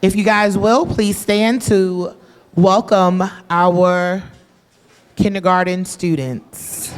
If you guys will, please stand to welcome our kindergarten students.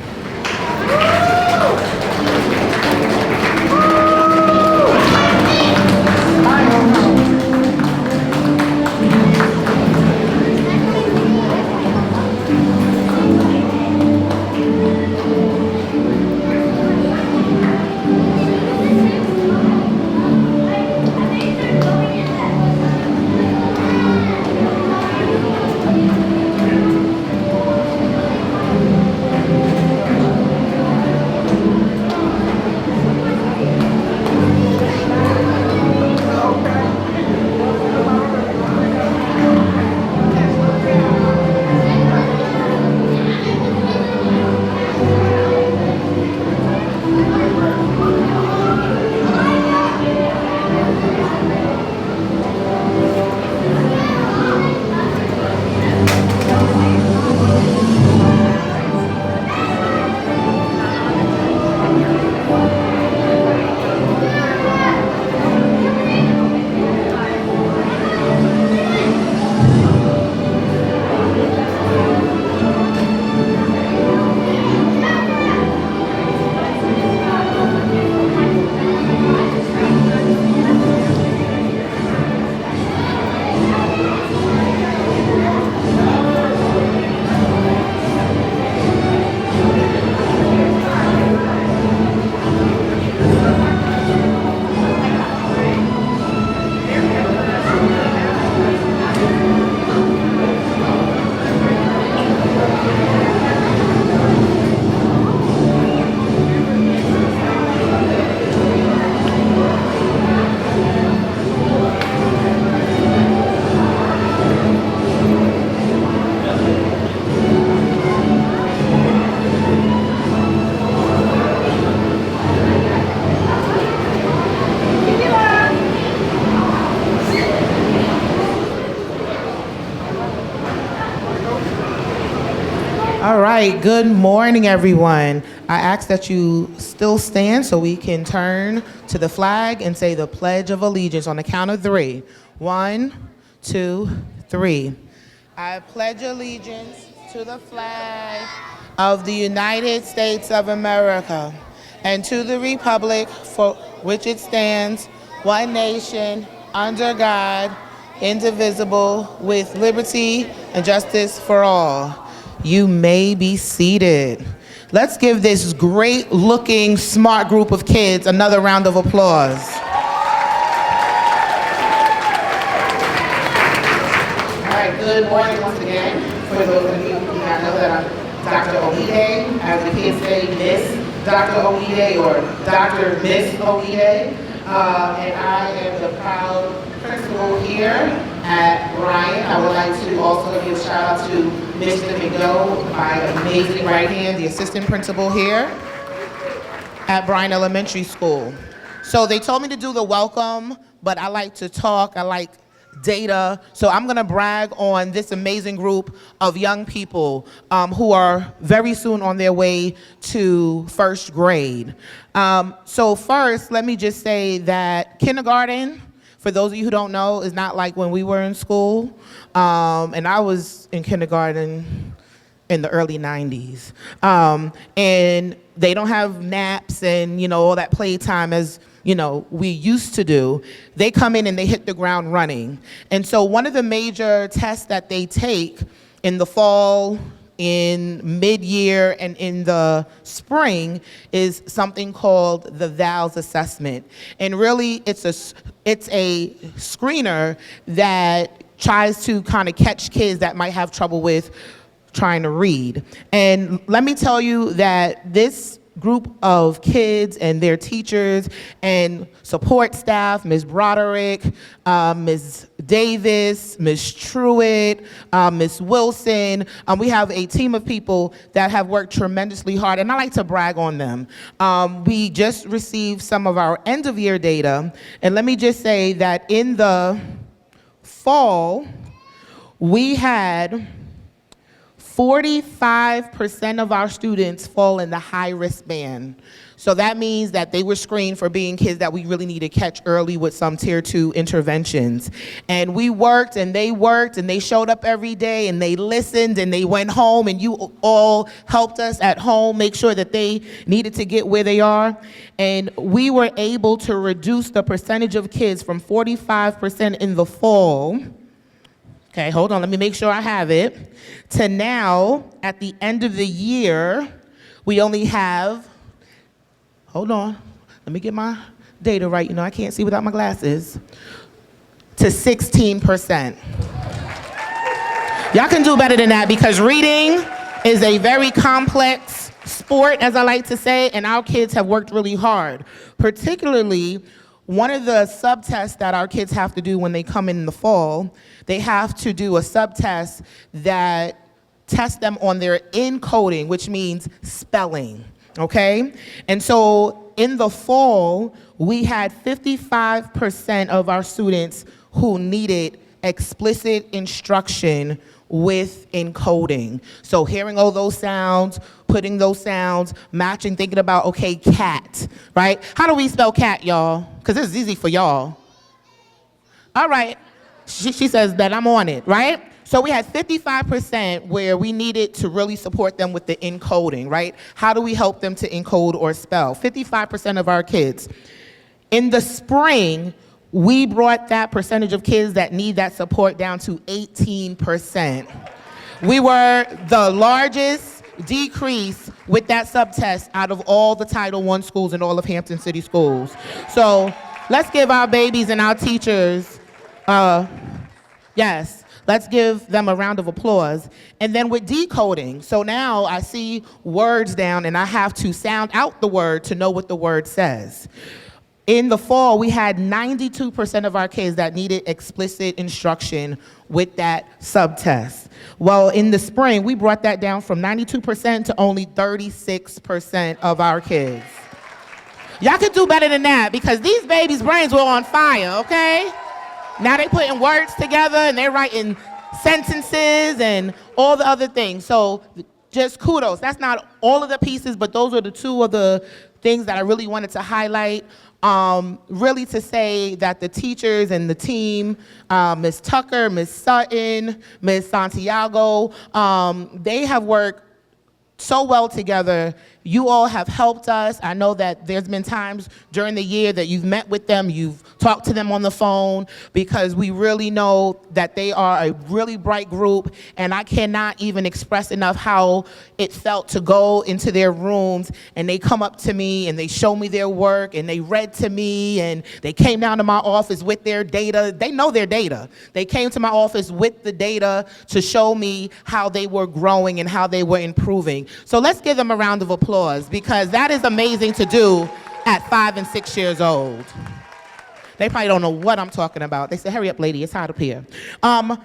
All right, good morning, everyone. I ask that you still stand so we can turn to the flag and say the Pledge of Allegiance on the count of three. 1, 2, 3. I pledge allegiance to the flag of the United States of America and to the republic for which it stands, one nation, under God, indivisible, with liberty and justice for all. You may be seated. Let's give this great-looking, smart group of kids another round of applause. All right, good morning once again. For those of you who do not know that I'm Dr. Oide, as the kids say, Miss Dr. Oide or Dr. Miss Oide. And I am the proud principal here at Bryan. I would like to also give a shout out to Mr. McDowell, my amazing right hand, the assistant principal here at Bryan Elementary School. So they told me to do the welcome, but I like to talk, I like data. So I'm gonna brag on this amazing group of young people who are very soon on their way to first grade. So first, let me just say that kindergarten, for those of you who don't know, is not like when we were in school. And I was in kindergarten in the early 90s. And they don't have naps and, all that playtime as, we used to do. They come in and they hit the ground running. And so one of the major tests that they take in the fall, in mid-year, and in the spring is something called the VALS assessment. And really, it's a screener that tries to kind of catch kids that might have trouble with trying to read. And let me tell you that this group of kids and their teachers and support staff, Ms. Broderick, Ms. Davis, Ms. Truitt, Ms. Wilson, we have a team of people that have worked tremendously hard, and I like to brag on them. We just received some of our end of year data, and let me just say that in the fall, we had 45% of our students fall in the high risk band. So that means that they were screened for being kids that we really need to catch early with some tier 2 interventions. And we worked and they showed up every day and they listened and they went home, and you all helped us at home make sure that they needed to get where they are. And we were able to reduce the percentage of kids from 45% in the fall, okay, hold on, let me make sure I have it, to now, at the end of the year, we only have, hold on, let me get my data right, you know I can't see without my glasses, to 16%. Y'all can do better than that, because reading is a very complex sport, as I like to say, and our kids have worked really hard. Particularly, one of the subtests that our kids have to do when they come in the fall, they have to do a subtest that tests them on their encoding, which means spelling, okay? And so in the fall, we had 55% of our students who needed explicit instruction with encoding. So hearing all those sounds, putting those sounds, matching, thinking about, okay, cat, right? How do we spell cat, y'all? Because this is easy for y'all. All right, she says that I'm on it, right? So we had 55% where we needed to really support them with the encoding, right? How do we help them to encode or spell? 55% of our kids. In the spring, we brought that percentage of kids that need that support down to 18%. We were the largest decrease with that subtest out of all the Title I schools in all of Hampton City Schools. So let's give our babies and our teachers, yes, let's give them a round of applause. And then with decoding, so now I see words down and I have to sound out the word to know what the word says. In the fall, we had 92% of our kids that needed explicit instruction with that subtest. Well, in the spring, we brought that down from 92% to only 36% of our kids. Y'all could do better than that, because these babies' brains were on fire, okay? Now they putting words together and they're writing sentences and all the other things. So just kudos. That's not all of the pieces, but those are the two of the things that I really wanted to highlight. Really to say that the teachers and the team, Ms. Tucker, Ms. Sutton, Ms. Santiago, they have worked so well together. You all have helped us. I know that there's been times during the year that you've met with them, you've talked to them on the phone, because we really know that they are a really bright group, and I cannot even express enough how it felt to go into their rooms and they come up to me and they show me their work and they read to me and they came down to my office with their data. They know their data. They came to my office with the data to show me how they were growing and how they were improving. So let's give them a round of applause, because that is amazing to do at 5 and 6 years old. They probably don't know what I'm talking about. They said, hurry up, lady, it's hot up here.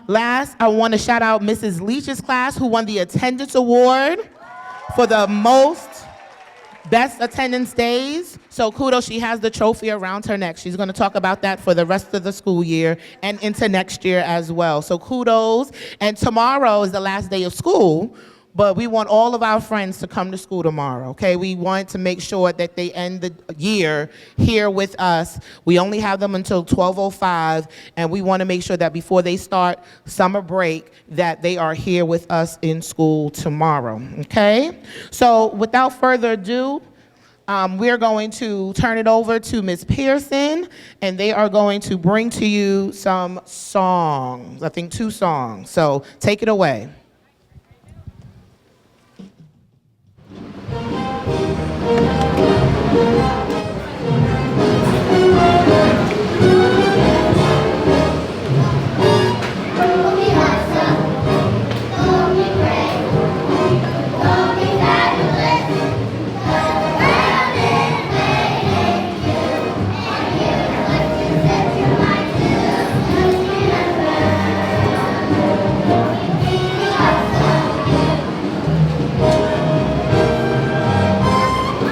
Last, I want to shout out Mrs. Leach's class, who won the attendance award for the most best attendance days. So kudos, she has the trophy around her neck. She's going to talk about that for the rest of the school year and into next year as well. So kudos. And tomorrow is the last day of school, but we want all of our friends to come to school tomorrow, okay? We want to make sure that they end the year here with us. We only have them until 12:05, and we want to make sure that before they start summer break, that they are here with us in school tomorrow, okay? So without further ado, we're going to turn it over to Ms. Pearson, and they are going to bring to you some songs, I think 2 songs. So take it away.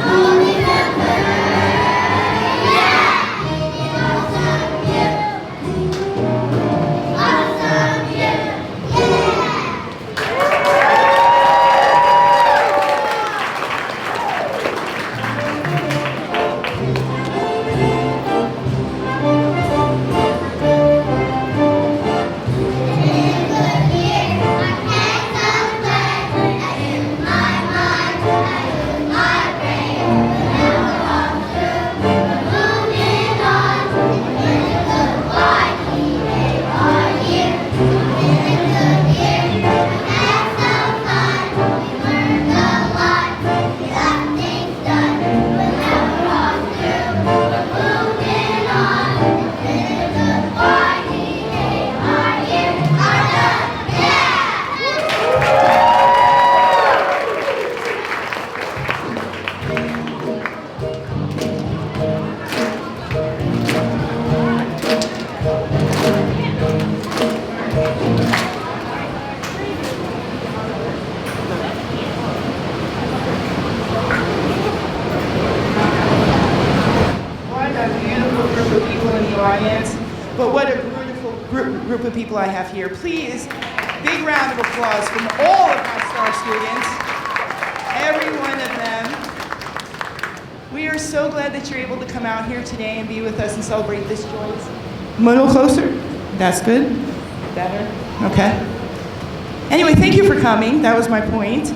Oh beautiful group of people I have here. Please, big round of applause from all of my STAR students, every one of them. We are so glad that you're able to come out here today and be with us and celebrate this joyous. A little closer? That's good. Better? Okay. Anyway, thank you for coming. That was my point.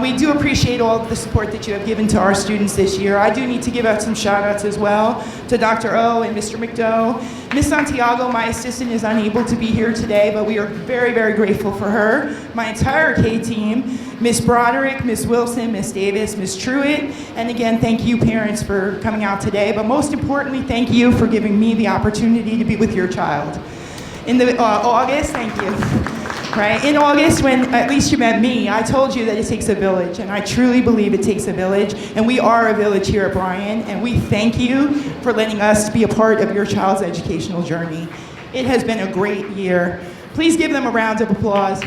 We do appreciate all of the support that you have given to our students this year. I do need to give out some shout outs as well to Dr. O and Mr. McDough. Ms. Santiago, my assistant, is unable to be here today, but we are very, very grateful for her. My entire K team, Ms. Broderick, Ms. Wilson, Ms. Davis, Ms. Truitt, and again, thank you parents for coming out today, but most importantly, thank you for giving me the opportunity to be with your child. In August, thank you. Right? In August, when at least you met me, I told you that it takes a village, and I truly believe it takes a village, and we are a village here at Bryan, and we thank you for letting us be a part of your child's educational journey. It has been a great year. Please give them a round of applause.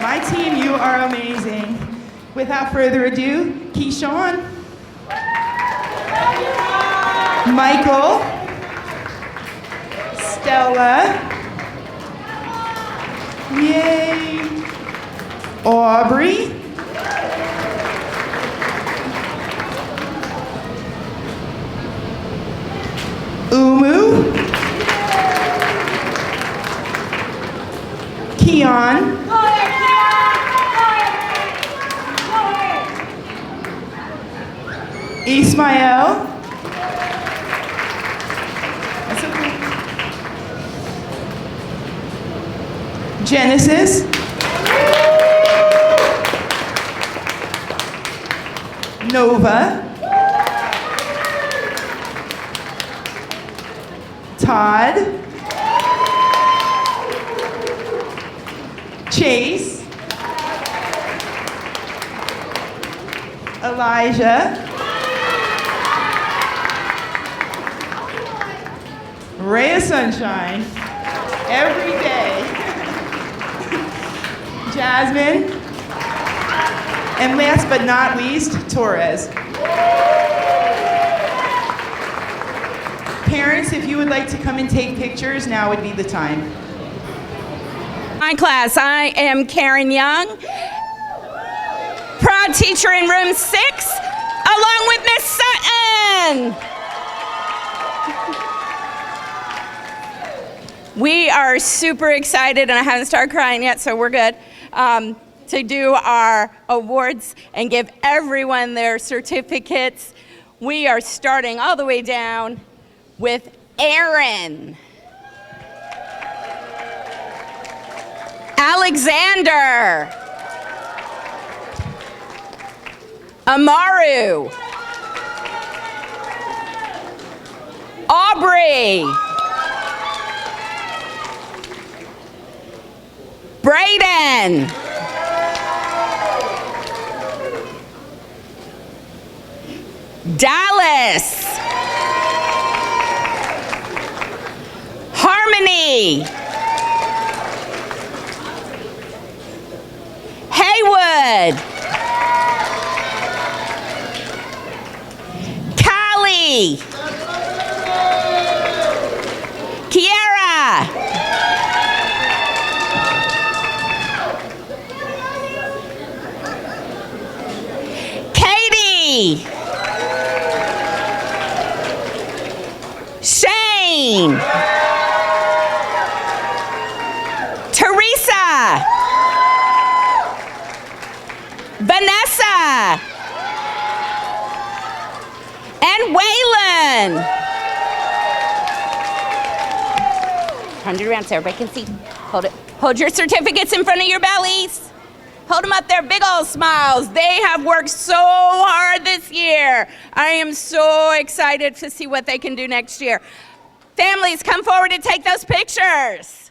My team, you are amazing. Without further ado, Keyshawn, Michael, Stella, yay, Aubrey, Umu, Keon, Ismael, that's okay. Genesis, Nova, Todd, Chase, Elijah, ray of sunshine every day, Jasmine, and last but not least, Torres. Parents, if you would like to come and take pictures, now would be the time. My class, I am Karen Young, proud teacher in room 6, along with Miss Sutton. We are super excited, and I haven't started crying yet, so we're good, to do our awards and give everyone their certificates. We are starting all the way down with Aaron, Alexander, Amaru, Aubrey, Brayden, Dallas, Harmony, Haywood, Callie, Kiara, Katie, Shane, Teresa, Vanessa, and Waylon. Turn it around so everybody can see. Hold it. Hold your certificates in front of your bellies. Hold them up there, big old smiles. They have worked so hard this year. I am so excited to see what they can do next year. Families, come forward and take those pictures.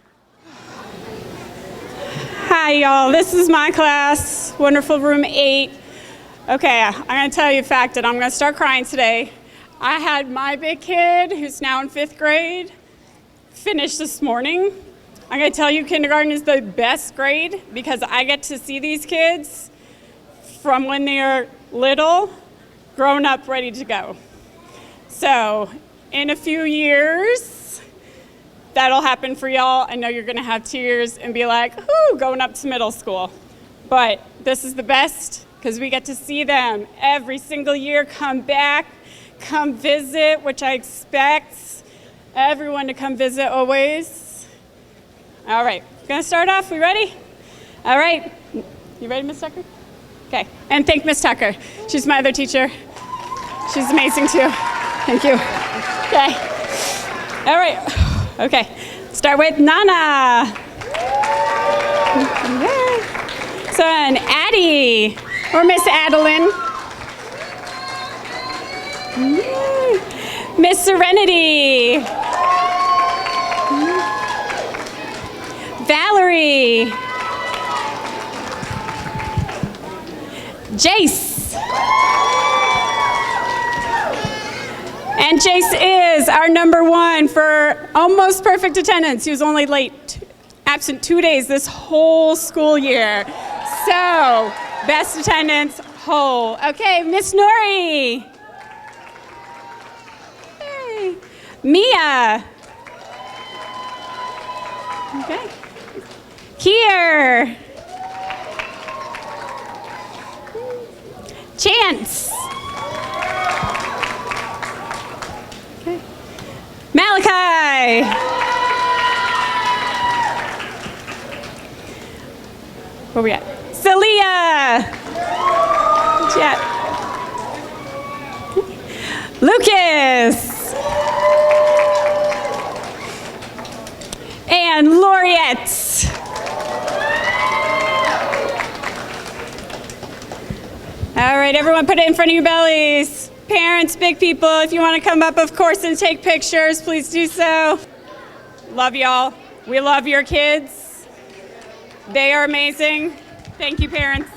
Hi, y'all. This is my class, wonderful room 8. Okay, I'm going to tell you a fact, and I'm going to start crying today. I had my big kid, who's now in 5th grade, finish this morning. I'm going to tell you kindergarten is the best grade because I get to see these kids from when they're little, grown up, ready to go. So in a few years, that'll happen for y'all. I know you're gonna have tears and be like, ooh, going up to middle school. But this is the best because we get to see them every single year come back, come visit, which I expect everyone to come visit always. All right, gonna start off, we ready? All right, you ready, Miss Tucker? Okay, and thank Miss Tucker. She's my other teacher. She's amazing too. Thank you. Okay, all right, okay. Start with Nana. Okay. Son, Addie, or Miss Adeline. Miss Serenity. Valerie. Jace. And Jace is our #1 for almost perfect attendance. He was only absent 2 days this whole school year. So, best attendance whole. Okay, Miss Nori. Hey. Mia. Okay. Kier. Chance. Okay. Malachi. Where we at? Celia. Chat. Lucas. And Laureate. All right, everyone put it in front of your bellies. Parents, big people, if you want to come up, of course, and take pictures, please do so. Love y'all. We love your kids. They are amazing. Thank you, parents.